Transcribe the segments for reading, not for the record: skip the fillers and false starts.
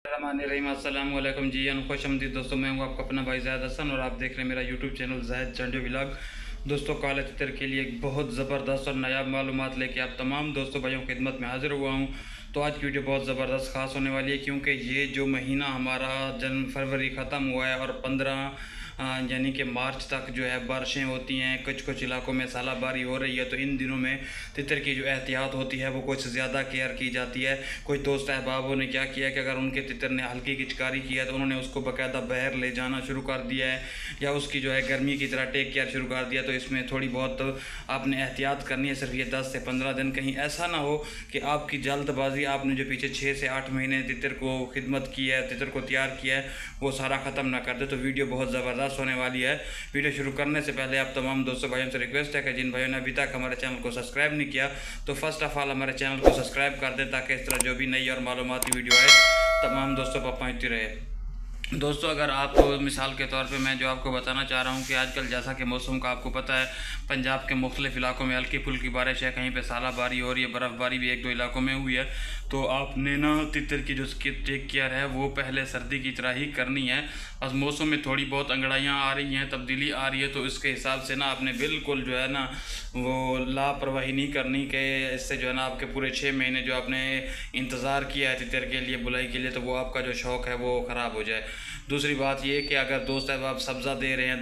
अस्सलाम वालेकुम जी खुशमदीद दोस्तों। मैं हूँ आपका अपना भाई ज़ैद हसन और आप देख रहे हैं मेरा यूट्यूब चैनल ज़ैद चंडे व्लॉग। दोस्तों काले तितर के लिए एक बहुत ज़बरदस्त और नायाब मालूमात लेके आप तमाम दोस्तों भाइयों की खिदमत में हाजिर हुआ हूँ। तो आज की वीडियो बहुत ज़बरदस्त खास होने वाली है क्योंकि ये जो महीना हमारा फरवरी ख़त्म हुआ है और 15 यानी कि मार्च तक जो है बारिशें होती हैं, कुछ कुछ इलाकों में सालाबारी हो रही है। तो इन दिनों में तितर की जो एहतियात होती है वो कुछ ज़्यादा केयर की जाती है। कुछ दोस्त अहबाबों ने क्या किया कि अगर उनके तितर ने हल्की किचकारी की है तो उन्होंने उसको बाकायदा बाहर ले जाना शुरू कर दिया है या उसकी जो है गर्मी की तरह टेक केयर शुरू कर दिया। तो इसमें थोड़ी बहुत आपने एहतियात करनी है, सिर्फ ये 10 से 15 दिन। कहीं ऐसा ना हो कि आपकी जल्दबाजी, आपने जो पीछे 6 से 8 महीने तितर को खिदमत की है, तितर को तैयार किया है, वो सारा ख़त्म ना कर दे। तो वीडियो बहुत ज़बरदस्त होने वाली है। वीडियो शुरू करने से पहले आप तमाम दोस्तों भाइयों से रिक्वेस्ट है कि जिन भाइयों ने अभी तक हमारे चैनल को सब्सक्राइब नहीं किया तो फर्स्ट ऑफ ऑल हमारे चैनल को सब्सक्राइब कर दें ताकि इस तरह जो भी नई और मालूमाती वीडियो आए तमाम दोस्तों पर पहुँचती रहे। दोस्तों अगर आपको मिसाल के तौर पे मैं जो आपको बताना चाह रहा हूँ कि आजकल जैसा कि मौसम का आपको पता है, पंजाब के मुख्तलिफ़ इलाकों में हल्की फुल्की बारिश है, कहीं पे सालाबारी हो रही है, बर्फ़बारी भी 1-2 इलाकों में हुई है। तो आपने ना तितर की जो उसकी टेक केयर है वो पहले सर्दी की तरह ही करनी है। और मौसम में थोड़ी बहुत अंगड़ाइयाँ आ रही हैं, तब्दीली आ रही है, तो इसके हिसाब से ना आपने बिल्कुल जो है ना वो लापरवाही नहीं करनी कि इससे जो है ना आपके पूरे 6 महीने जो आपने इंतज़ार किया है तितर के लिए, बुलाई के लिए, तो वो आपका जो शौक़ है वो ख़राब हो जाए। दूसरी बात ये कि अगर दोस्त आप सब्ज़ा दे रहे हैं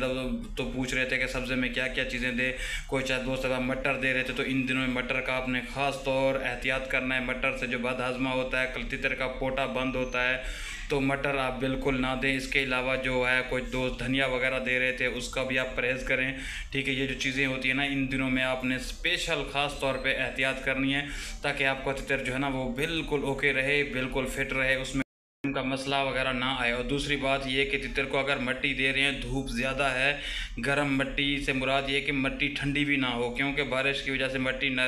तो पूछ रहे थे कि सब्ज़े में क्या क्या चीज़ें दे, कोई चाहे दोस्त आप मटर दे रहे थे, तो इन दिनों में मटर का आपने ख़ास तौर एहतियात करना है। मटर से जो बद हज़मा होता है, तितर का पोटा बंद होता है, तो मटर आप बिल्कुल ना दें। इसके अलावा जो है कुछ दोस्त धनिया वगैरह दे रहे थे, उसका भी आप परहेज़ करें। ठीक है, ये जो चीज़ें होती हैं ना इन दिनों में आपने स्पेशल ख़ास तौर पे एहतियात करनी है ताकि आपका तितर जो है ना वो बिल्कुल ओके रहे, बिल्कुल फिट रहे, उसमें का मसला वगैरह ना आए। और दूसरी बात ये कि तितर को अगर मिट्टी दे रहे हैं, धूप ज़्यादा है, गर्म मिट्टी से मुराद ये कि मिट्टी ठंडी भी ना हो, क्योंकि बारिश की वजह से मिट्टी न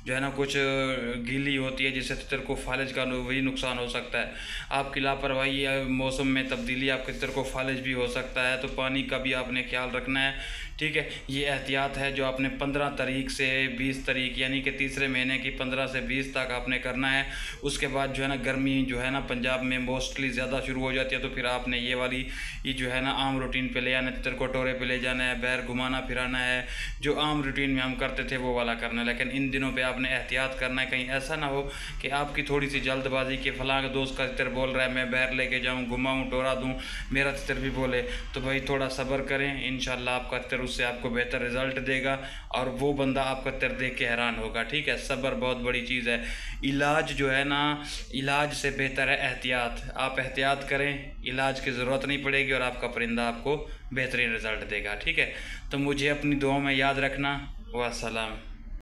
जो है ना कुछ गीली होती है जिससे तितर को फालिज का भी नुकसान हो सकता है। आपकी लापरवाही मौसम में तब्दीली आपके तितर को फालिज भी हो सकता है, तो पानी का भी आपने ख्याल रखना है। ठीक है, ये एहतियात है जो आपने 15 तारीख से 20 तारीख यानी कि तीसरे महीने की 15 से 20 तक आपने करना है। उसके बाद जो है ना गर्मी जो है ना पंजाब में मोस्टली ज़्यादा शुरू हो जाती है, तो फिर आपने ये जो है ना आम रूटीन पे ले आना, तितर को टोरे पे ले जाना है, बैर घुमाना फिराना है, जो आम रूटीन में हम करते थे वो वाला करना है। लेकिन इन दिनों पे आपने एहतियात करना है, कहीं ऐसा ना हो कि आपकी थोड़ी सी जल्दबाजी के फलां दोस्त का तितर बोल रहा है मैं बैर लेके जाऊँ, घुमाऊँ, टोरा दूँ, मेरा तितर भी बोले, तो भाई थोड़ा सब्र करें। इंशाल्लाह आपका तितर उससे आपको बेहतर रिज़ल्ट देगा और वो बंदा आपका तितर देख के हैरान होगा। ठीक है, सब्र बहुत बड़ी चीज़ है। इलाज जो है ना, इलाज से बेहतर है एहतियात। आप एहतियात करें, इलाज की ज़रूरत नहीं पड़ेगी और आपका परिंदा आपको बेहतरीन रिज़ल्ट देगा। ठीक है, तो मुझे अपनी दुआओं में याद रखना। वस्सलाम।